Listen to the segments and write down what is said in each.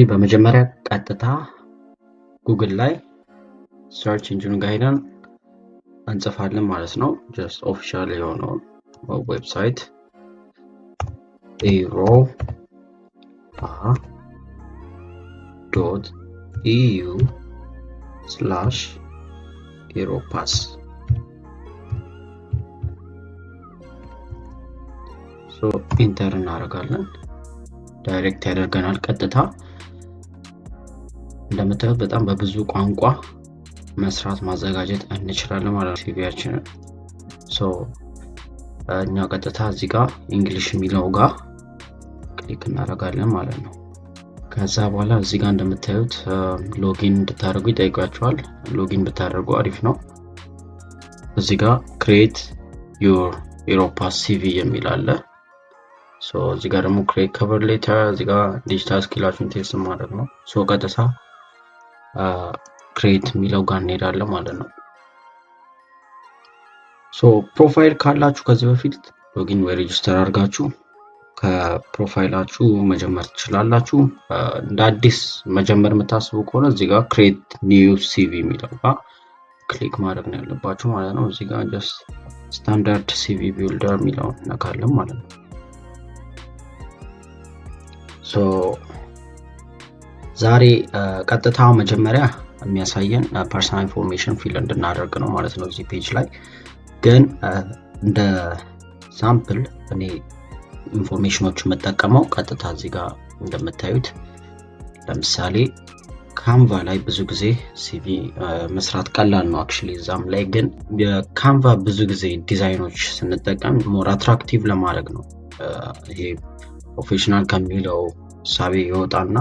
በመጀመሪያ ቀጥታ ጉግል ላይ ሰርች ኢንጂን ጋር ሄደን እንጽፋለን ማለት ነው። ጀስት ኦፊሻል የሆነው ዌብሳይት europa.eu/europass ኢንተር እናደርጋለን። ዳይሬክት ያደርገናል ቀጥታ። እንደምታዩት በጣም በብዙ ቋንቋ መስራት ማዘጋጀት እንችላለን ማለት ነው ሲቪያችንን። እኛ ቀጥታ እዚህ ጋር እንግሊሽ የሚለው ጋር ክሊክ እናደርጋለን ማለት ነው። ከዛ በኋላ እዚህ ጋር እንደምታዩት ሎጊን እንድታደርጉ ይጠይቃችኋል። ሎጊን ብታደርጉ አሪፍ ነው። እዚህ ጋር ክሬት ዩር ኤሮፓስ ሲቪ የሚል አለ። እዚህ ጋር ደግሞ ክሬት ከቨር ሌተር፣ እዚህ ጋር ዲጂታል ስኪላችሁን ቴስት ማድረግ ነው። ቀጥታ ክሬት የሚለው ጋር እንሄዳለን ማለት ነው። ፕሮፋይል ካላችሁ ከዚህ በፊት ሎጊን ወይ ሬጂስተር አድርጋችሁ ከፕሮፋይላችሁ መጀመር ትችላላችሁ። እንደ አዲስ መጀመር የምታስቡ ከሆነ እዚህ ጋር ክሬት ኒው ሲቪ የሚለው ጋር ክሊክ ማድረግ ነው ያለባችሁ ማለት ነው። እዚህ ጋር ጀስት ስታንዳርድ ሲቪ ቢልደር የሚለውን ነካለን ማለት ነው። ዛሬ ቀጥታ መጀመሪያ የሚያሳየን ፐርሰናል ኢንፎርሜሽን ፊል እንድናደርግ ነው ማለት ነው። እዚህ ፔጅ ላይ ግን እንደ ሳምፕል እኔ ኢንፎርሜሽኖችን የምጠቀመው ቀጥታ እዚህ ጋር እንደምታዩት ለምሳሌ ካንቫ ላይ ብዙ ጊዜ ሲቪ መስራት ቀላል ነው አክቹሊ። እዛም ላይ ግን የካንቫ ብዙ ጊዜ ዲዛይኖች ስንጠቀም ሞር አትራክቲቭ ለማድረግ ነው። ይሄ ፕሮፌሽናል ከሚለው ሳቢ ይወጣና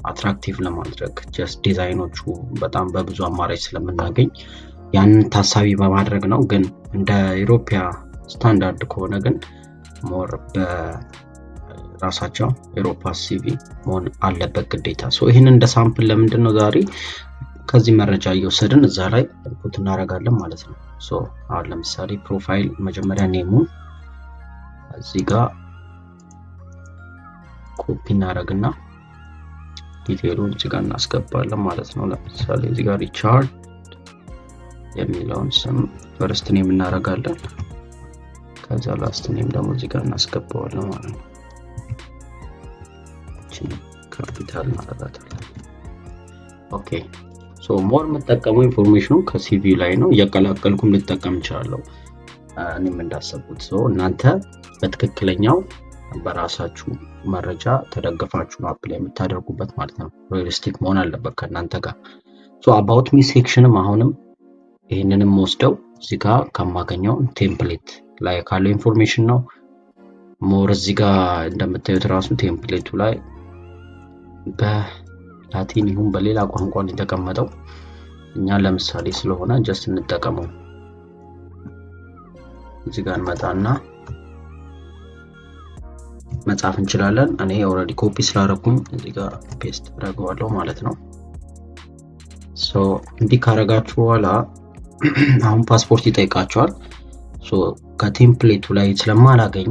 አትራክቲቭ ለማድረግ ጀስት ዲዛይኖቹ በጣም በብዙ አማራጭ ስለምናገኝ ያንን ታሳቢ በማድረግ ነው። ግን እንደ ኢሮፒያ ስታንዳርድ ከሆነ ግን ሞር በራሳቸው ኤሮፓስ ሲቪ መሆን አለበት ግዴታ። ይህንን እንደ ሳምፕል ለምንድን ነው ዛሬ ከዚህ መረጃ እየወሰድን እዛ ላይ ኢንፑት እናደርጋለን ማለት ነው። አሁን ለምሳሌ ፕሮፋይል መጀመሪያ ኔሙን እዚህ ጋር ኮፒ እናደርግና ዲቴሉን እዚህ ጋር እናስገባለን ማለት ነው። ለምሳሌ እዚህ ጋር ሪቻርድ የሚለውን ስም ፈርስት ኔም እናደርጋለን። ከዛ ላስት ኔም ደግሞ እዚህ ጋር እናስገባዋለን ማለት ነው። ካፒታል እናደርጋለን። ኦኬ ሞር የምጠቀመው ኢንፎርሜሽኑ ከሲቪ ላይ ነው። እያቀላቀልኩም ልጠቀም እችላለሁ እኔም እንዳሰብኩት። እናንተ በትክክለኛው በራሳችሁ መረጃ ተደግፋችሁ ነው አፕላይ የምታደርጉበት ማለት ነው። ሪሊስቲክ መሆን አለበት ከእናንተ ጋር። አባውት ሚ ሴክሽንም አሁንም ይህንንም ወስደው እዚህ ጋር ከማገኘው ቴምፕሌት ላይ ካለው ኢንፎርሜሽን ነው። ሞር እዚህ ጋር እንደምታዩት ራሱ ቴምፕሌቱ ላይ በላቲን ይሁን በሌላ ቋንቋ የተቀመጠው እኛ ለምሳሌ ስለሆነ ጀስት እንጠቀመው። እዚህ ጋር እንመጣና መጻፍ እንችላለን። እኔ ኦልሬዲ ኮፒ ስላደረኩኝ እዚህ ጋር ፔስት አደርገዋለሁ ማለት ነው። እንዲህ ካረጋችሁ በኋላ አሁን ፓስፖርት ይጠይቃችኋል። ከቴምፕሌቱ ላይ ስለማላገኝ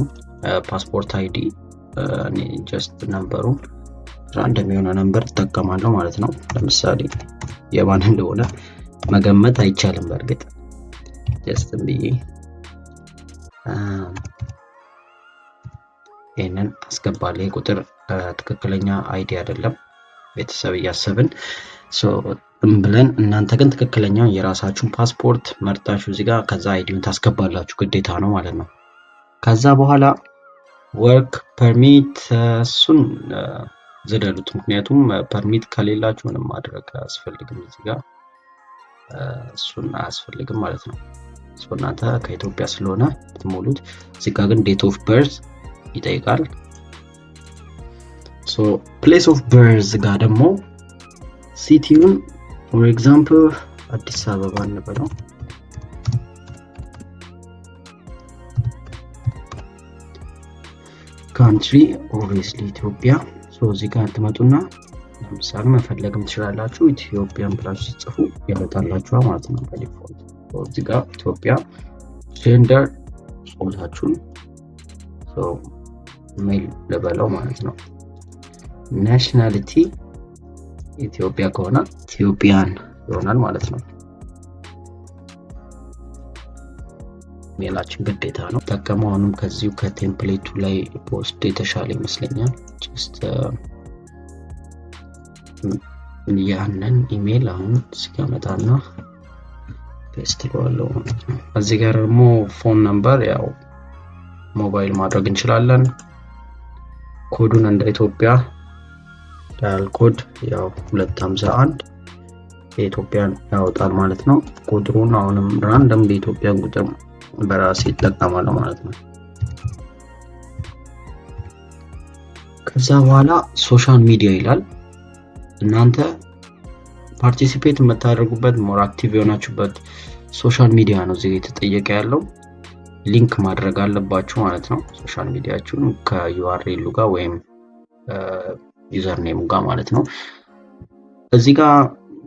ፓስፖርት አይዲ እኔ ጀስት ነምበሩን ራንደም የሆነ ነምበር እጠቀማለሁ ማለት ነው። ለምሳሌ የማን እንደሆነ መገመት አይቻልም። በእርግጥ ጀስት ብዬ ይሄንን አስገባለሁ። ይሄ ቁጥር ትክክለኛ አይዲ አይደለም፣ ቤተሰብ እያሰብን ብለን እናንተ ግን ትክክለኛ የራሳችሁን ፓስፖርት መርጣችሁ እዚህ ጋር ከዛ አይዲውን ታስገባላችሁ፣ ግዴታ ነው ማለት ነው። ከዛ በኋላ ወርክ ፐርሚት እሱን ዝደሉት፣ ምክንያቱም ፐርሚት ከሌላችሁ ምንም ማድረግ አያስፈልግም። እዚህ ጋር እሱን አያስፈልግም ማለት ነው። እናንተ ከኢትዮጵያ ስለሆነ ትሞሉት። እዚህ ጋር ግን ዴት ኦፍ በርዝ ይጠይቃል። ፕሌስ ኦፍ በርዝ ጋር ደግሞ ሲቲውን ፎር ኤግዛምፕል አዲስ አበባ እንበለው። ካንትሪ ኦብቪየስሊ ኢትዮጵያ። እዚህ ጋር ትመጡና ለምሳሌ መፈለግም ትችላላችሁ። ኢትዮጵያን ብላችሁ ጽፉ ያመጣላችኋል ማለት ነው በዲፎልት። እዚህ ጋር ኢትዮጵያ፣ ጀንደር ጾታችሁን ሜል ልበለው ማለት ነው። ናሽናሊቲ ኢትዮጵያ ከሆነ ኢትዮጵያን ይሆናል ማለት ነው። ኢሜላችን ግዴታ ነው። ተጠቀመው አሁንም ከዚሁ ከቴምፕሌቱ ላይ ፖስት የተሻለ ይመስለኛል። ጀስት ያንን ኢሜል አሁን ሲጋመጣና ፔስት ለዋለው ማለት ነው። እዚህ ጋር ደግሞ ፎን ነምበር ያው ሞባይል ማድረግ እንችላለን። ኮዱን እንደ ኢትዮጵያ ዳያል ኮድ ያው 251 የኢትዮጵያን ያወጣል ማለት ነው። ቁጥሩን አሁንም ራንደም የኢትዮጵያን ቁጥር በራሴ ይጠቀማለሁ ማለት ነው። ከዛ በኋላ ሶሻል ሚዲያ ይላል። እናንተ ፓርቲሲፔት የምታደርጉበት ሞር አክቲቭ የሆናችሁበት ሶሻል ሚዲያ ነው እዚህ የተጠየቀ ያለው። ሊንክ ማድረግ አለባችሁ ማለት ነው። ሶሻል ሚዲያችሁን ከዩአርኤሉ ጋር ወይም ዩዘር ኔም ጋር ማለት ነው። እዚህ ጋር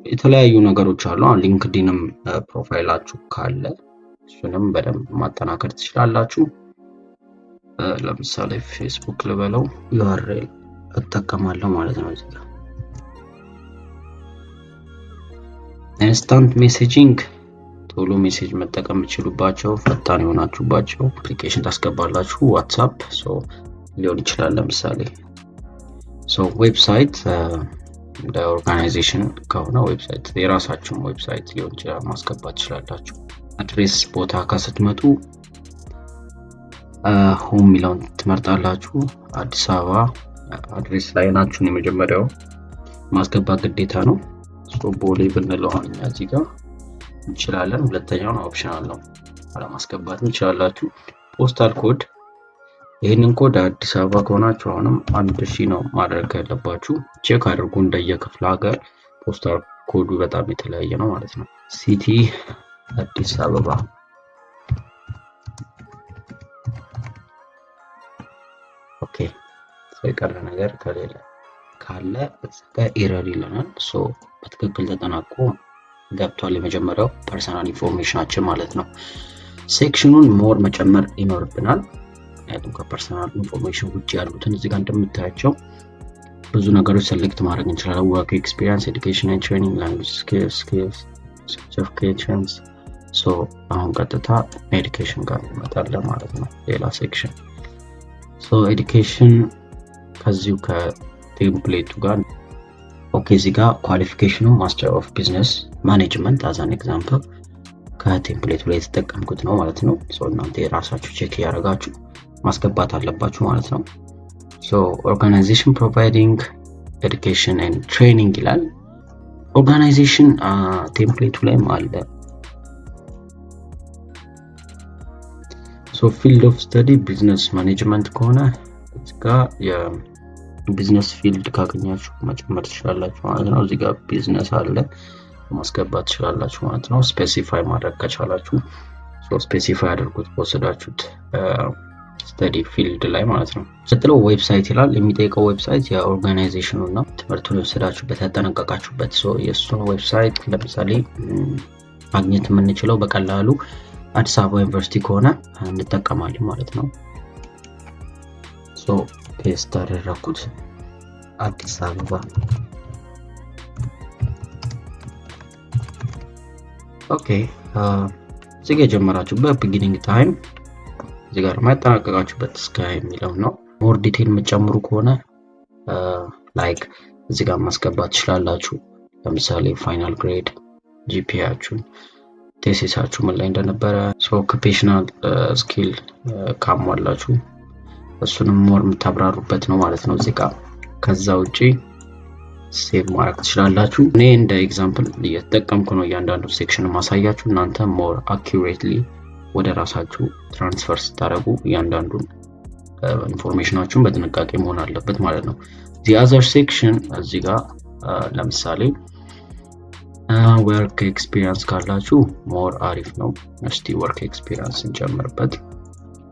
የተለያዩ ነገሮች አሉ። ሊንክዲንም ፕሮፋይላችሁ ካለ እሱንም በደንብ ማጠናከር ትችላላችሁ። ለምሳሌ ፌስቡክ ልበለው ዩአርኤል እጠቀማለሁ ማለት ነው። እዚህ ጋር ኢንስታንት ሜሴጂንግ ቶሎ ሜሴጅ መጠቀም የምትችሉባቸው ፈጣን የሆናችሁባቸው አፕሊኬሽን ታስገባላችሁ። ዋትስአፕ ሊሆን ይችላል ለምሳሌ። ዌብሳይት እንደ ኦርጋናይዜሽን ከሆነ ዌብሳይት የራሳችሁን ዌብሳይት ሊሆን ይችላል ማስገባት ትችላላችሁ። አድሬስ ቦታ ከስትመጡ ሆም ሚለውን ትመርጣላችሁ። አዲስ አበባ አድሬስ ላይ ናችሁን የመጀመሪያው ማስገባት ግዴታ ነው። ቦሌ ብንለው እኛ እዚህ ጋር እንችላለን። ሁለተኛውን ኦፕሽናል ነው አለማስገባት እንችላላችሁ። ፖስታል ኮድ ይሄንን ኮድ አዲስ አበባ ከሆናችሁ አሁንም 1000 ነው ማድረግ ያለባችሁ። ቼክ አድርጉ እንደየክፍለ ሀገር ፖስታል ኮዱ በጣም የተለያየ ነው ማለት ነው። ሲቲ አዲስ አበባ ኦኬ። የቀረ ነገር ከሌለ ካለ እዚጋ ኤረር ይለናል። በትክክል ተጠናቆ ገብቷል የመጀመሪያው ፐርሰናል ኢንፎርሜሽናችን ማለት ነው። ሴክሽኑን ሞር መጨመር ይኖርብናል። ምክንያቱም ከፐርሰናል ኢንፎርሜሽን ውጭ ያሉትን እዚህ ጋር እንደምታያቸው ብዙ ነገሮች ሴሌክት ማድረግ እንችላለን። ወርክ ኤክስፒሪየንስ፣ ኤዱኬሽን ኤንድ ትሬኒንግ፣ ላንጉዌጅ ስኪልስ፣ ሰርቲፊኬሽንስ። አሁን ቀጥታ ኤዱኬሽን ጋር እንመጣለን ማለት ነው። ሌላ ሴክሽን ኤዱኬሽን ከዚሁ ከቴምፕሌቱ ጋር ኦኬ። እዚህ ጋር ኳሊፊኬሽኑ ማስተር ኦፍ ቢዝነስ ማኔጅመንት አዝ አን ኤግዛምፕል ከቴምፕሌቱ ላይ የተጠቀምኩት ነው ማለት ነው። እናንተ የራሳችሁ ቼክ ያደርጋችሁ ማስገባት አለባችሁ ማለት ነው። ኦርጋናይዜሽን ፕሮቫይዲንግ ኤዱኬሽን ኤንድ ትሬኒንግ ይላል። ኦርጋናይዜሽን ቴምፕሌቱ ላይም አለ። ፊልድ ኦፍ ስተዲ ቢዝነስ ማኔጅመንት ከሆነ እዚህ ጋር የቢዝነስ ፊልድ ካገኛችሁ መጨመር ትችላላችሁ ማለት ነው። እዚህ ጋር ቢዝነስ አለ ማስገባት ትችላላችሁ ማለት ነው። ስፔሲፋይ ማድረግ ከቻላችሁ ስፔሲፋይ አድርጉት በወሰዳችሁት ስተዲ ፊልድ ላይ ማለት ነው። ቀጥሎ ዌብሳይት ይላል። የሚጠይቀው ዌብሳይት የኦርጋናይዜሽኑ እና ትምህርቱን የወሰዳችሁበት ያጠናቀቃችሁበት የእሱን ዌብሳይት ለምሳሌ ማግኘት የምንችለው በቀላሉ አዲስ አበባ ዩኒቨርሲቲ ከሆነ እንጠቀማለን ማለት ነው። ፔስት አደረኩት አዲስ አበባ። ኦኬ እዚህ ጋር የጀመራችሁበት ቢጊኒንግ ታይም እዚህ ጋር ማጠናቀቃችሁበት እስከ የሚለው ነው። ሞር ዲቴል የምትጨምሩ ከሆነ ላይክ እዚህ ጋር ማስገባት ትችላላችሁ። ለምሳሌ ፋይናል ግሬድ፣ ጂፒኤያችሁን፣ ቴሲሳችሁ ምን ላይ እንደነበረ፣ ኦኩፔሽናል ስኪል ካሟላችሁ እሱንም ሞር የምታብራሩበት ነው ማለት ነው እዚህ ጋር። ከዛ ውጪ ሴቭ ማድረግ ትችላላችሁ። እኔ እንደ ኤግዛምፕል እየተጠቀምኩ ነው እያንዳንዱ ሴክሽን ማሳያችሁ። እናንተ ሞር አኪዩሬትሊ ወደ ራሳችሁ ትራንስፈር ስታደርጉ እያንዳንዱን ኢንፎርሜሽናችሁን በጥንቃቄ መሆን አለበት ማለት ነው። the other section እዚህ ጋር ለምሳሌ ወርክ ኤክስፒሪየንስ ካላችሁ ሞር አሪፍ ነው። እስቲ ወርክ ኤክስፒሪየንስ እንጨምርበት።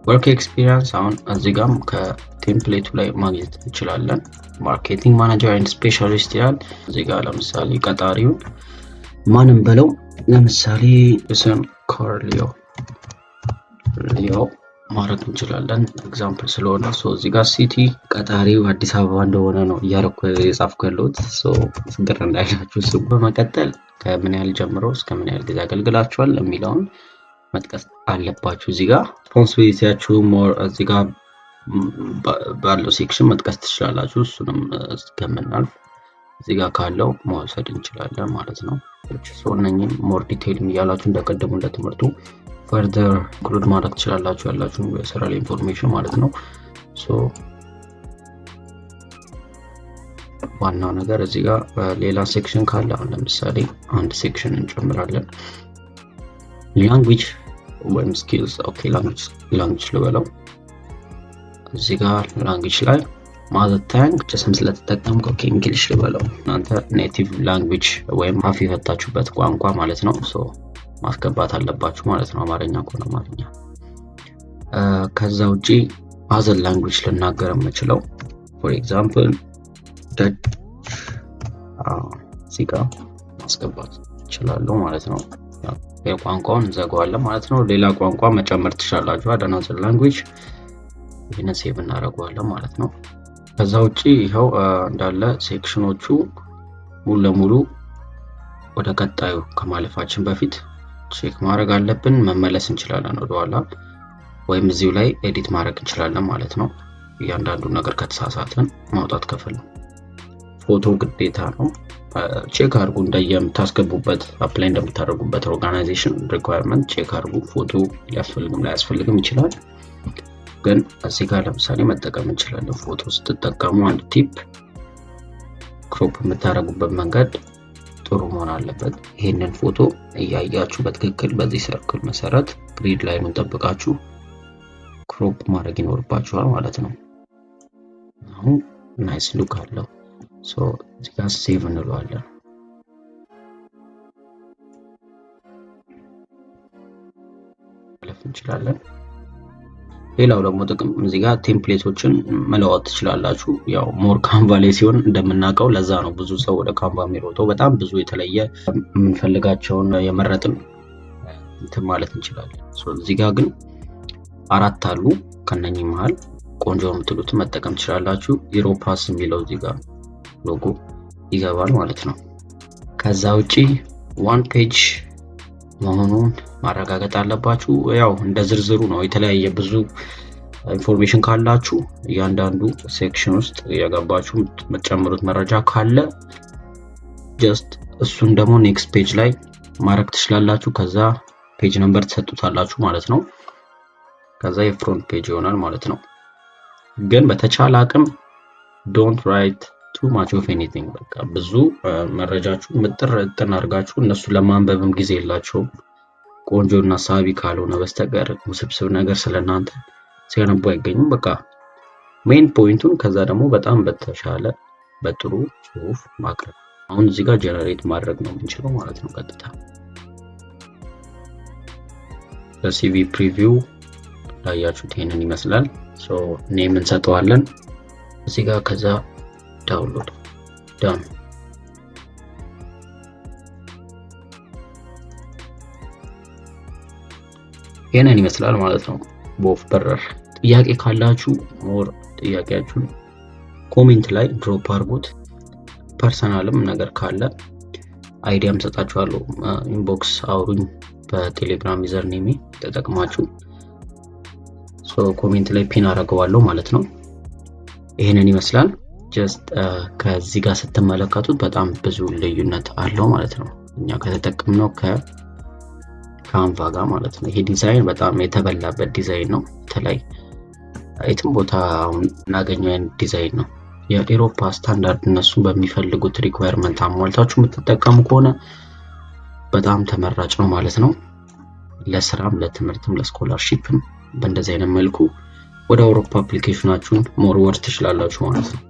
ወርክ ኤክስፒሪየንስ አሁን እዚህ ጋርም ከቴምፕሌቱ ላይ ማግኘት እንችላለን። ማርኬቲንግ ማኔጀር ኤንድ ስፔሻሊስት ይላል። እዚህ ጋር ለምሳሌ ቀጣሪውን ማንም በለው ለምሳሌ ስም ኮርሊዮ ማድረግ እንችላለን ኤግዛምፕል ስለሆነ። እዚህ ጋር ሲቲ ቀጣሪው አዲስ አበባ እንደሆነ ነው እያደረኩ የጻፍኩ ያለሁት። ግር እንዳይላችሁ እሱ። በመቀጠል ከምን ያህል ጀምሮ እስከ ምን ያህል ጊዜ አገልግላችኋል የሚለውን መጥቀስ አለባችሁ። እዚህ ጋር ሪስፖንሲቢሊቲያችሁ ሞር እዚህ ጋር ባለው ሴክሽን መጥቀስ ትችላላችሁ። እሱንም እስከምናልፍ እዚህ ጋር ካለው መውሰድ እንችላለን ማለት ነው። እነኝህን ሞር ዲቴይል እያላችሁ እንደቀደሙ እንደትምህርቱ ፈርደር ኢንክሉድ ማድረግ ትችላላችሁ ያላችሁ የስራ ላይ ኢንፎርሜሽን ማለት ነው። ዋናው ነገር እዚህ ጋር ሌላ ሴክሽን ካለ አሁን ለምሳሌ አንድ ሴክሽን እንጨምራለን። ላንጉዌጅ ወይም ስኪልስ። ኦኬ ላንጉዌጅ ልበለው። እዚህ ጋር ላንጉዌጅ ላይ ማዘር ታንግ ጀስም ስለተጠቀምኩ ኦኬ እንግሊሽ ልበለው። እናንተ ኔቲቭ ላንጉዌጅ ወይም አፍ የፈታችሁበት ቋንቋ ማለት ነው ማስገባት አለባችሁ ማለት ነው። አማርኛ ከሆነ አማርኛ። ከዛ ውጪ አዘር ላንጉዌጅ ልናገር የምችለው ፎር ኤግዛምፕል ደች እዚህ ጋር ማስገባት እችላለሁ ማለት ነው። የቋንቋውን እንዘጋዋለን ማለት ነው። ሌላ ቋንቋ መጨመር ትችላላችሁ። አዘር ላንጉዌጅ ይህንን ሴቭ እናደርገዋለን ማለት ነው። ከዛ ውጪ ይኸው እንዳለ ሴክሽኖቹ ሙሉ ለሙሉ ወደ ቀጣዩ ከማለፋችን በፊት ቼክ ማድረግ አለብን። መመለስ እንችላለን ወደኋላ ወይም እዚሁ ላይ ኤዲት ማድረግ እንችላለን ማለት ነው። እያንዳንዱ ነገር ከተሳሳትን ማውጣት ከፈለን ፎቶ ግዴታ ነው። ቼክ አድርጉ እንደየምታስገቡበት አፕላይ እንደምታደርጉበት ኦርጋናይዜሽን ሪኳየርመንት ቼክ አድርጉ። ፎቶ ሊያስፈልግም ላያስፈልግም ይችላል። ግን እዚህ ጋር ለምሳሌ መጠቀም እንችላለን። ፎቶ ስትጠቀሙ አንድ ቲፕ ክሮፕ የምታደርጉበት መንገድ ጥሩ መሆን አለበት። ይሄንን ፎቶ እያያችሁ በትክክል በዚህ ሰርክል መሰረት ግሪድ ላይኑን ጠብቃችሁ ክሮፕ ማድረግ ይኖርባችኋል ማለት ነው። አሁን ናይስ ሉክ አለው። እዚህ ጋር ሴቭ እንለዋለን። ማለፍ እንችላለን። ሌላው ደግሞ ጥቅም እዚህ ጋር ቴምፕሌቶችን መለዋወጥ ትችላላችሁ። ያው ሞር ካንቫ ላይ ሲሆን እንደምናውቀው ለዛ ነው ብዙ ሰው ወደ ካንቫ የሚሮጠው። በጣም ብዙ የተለየ የምንፈልጋቸውን የመረጥን እንትን ማለት እንችላለን። እዚህ ጋር ግን 4 አሉ። ከነኚህ መሃል ቆንጆ የምትሉትን መጠቀም ትችላላችሁ። ኢሮፓስ የሚለው እዚህ ጋር ሎጎ ይገባል ማለት ነው። ከዛ ውጪ ዋን ፔጅ መሆኑን ማረጋገጥ አለባችሁ። ያው እንደ ዝርዝሩ ነው። የተለያየ ብዙ ኢንፎርሜሽን ካላችሁ እያንዳንዱ ሴክሽን ውስጥ ያገባችሁ የምትጨምሩት መረጃ ካለ ጀስት እሱን ደግሞ ኔክስት ፔጅ ላይ ማድረግ ትችላላችሁ። ከዛ ፔጅ ነምበር ትሰጡታላችሁ ማለት ነው። ከዛ የፍሮንት ፔጅ ይሆናል ማለት ነው። ግን በተቻለ አቅም ዶንት ራይት ቱ ማች ኦፍ ኤኒቲንግ። በቃ ብዙ መረጃችሁ ምጥር አድርጋችሁ እነሱ ለማንበብም ጊዜ የላቸውም። ቆንጆና ሳቢ ካልሆነ በስተቀር ውስብስብ ነገር ስለናንተ ሲያነቡ አይገኙም። በቃ ሜን ፖይንቱን ከዛ ደግሞ በጣም በተሻለ በጥሩ ጽሁፍ ማቅረብ። አሁን እዚህ ጋር ጀነሬት ማድረግ ነው የምንችለው ማለት ነው ቀጥታ። ለሲቪ ፕሪቪው ላያችሁት ይሄንን ይመስላል። ኔም እንሰጠዋለን እዚህ ጋር። ከዛ ዳውንሎድ ዳን። ይሄንን ይመስላል ማለት ነው በወፍ በረር። ጥያቄ ካላችሁ ሞር ጥያቄያችሁን ኮሜንት ላይ ድሮፕ አድርጉት። ፐርሰናልም ነገር ካለ አይዲያም ሰጣችኋለሁ። ኢንቦክስ አውሩኝ በቴሌግራም ዩዘር ኔም ተጠቅማችሁ ኮሜንት ላይ ፒን አደርገዋለሁ ማለት ነው። ይሄንን ይመስላል። ጀስት ከዚህ ጋር ስትመለከቱት በጣም ብዙ ልዩነት አለው ማለት ነው እኛ ከተጠቀምነው ከካንቫ ጋር ማለት ነው። ይሄ ዲዛይን በጣም የተበላበት ዲዛይን ነው። በተለይ የትም ቦታ እናገኘው አይነት ዲዛይን ነው። የአውሮፓ ስታንዳርድ እነሱ በሚፈልጉት ሪኳየርመንት አሟልታችሁ የምትጠቀሙ ከሆነ በጣም ተመራጭ ነው ማለት ነው። ለስራም ለትምህርትም ለስኮላርሺፕም በእንደዚህ አይነት መልኩ ወደ አውሮፓ አፕሊኬሽናችሁን ሞር ወርድ ትችላላችሁ ማለት ነው።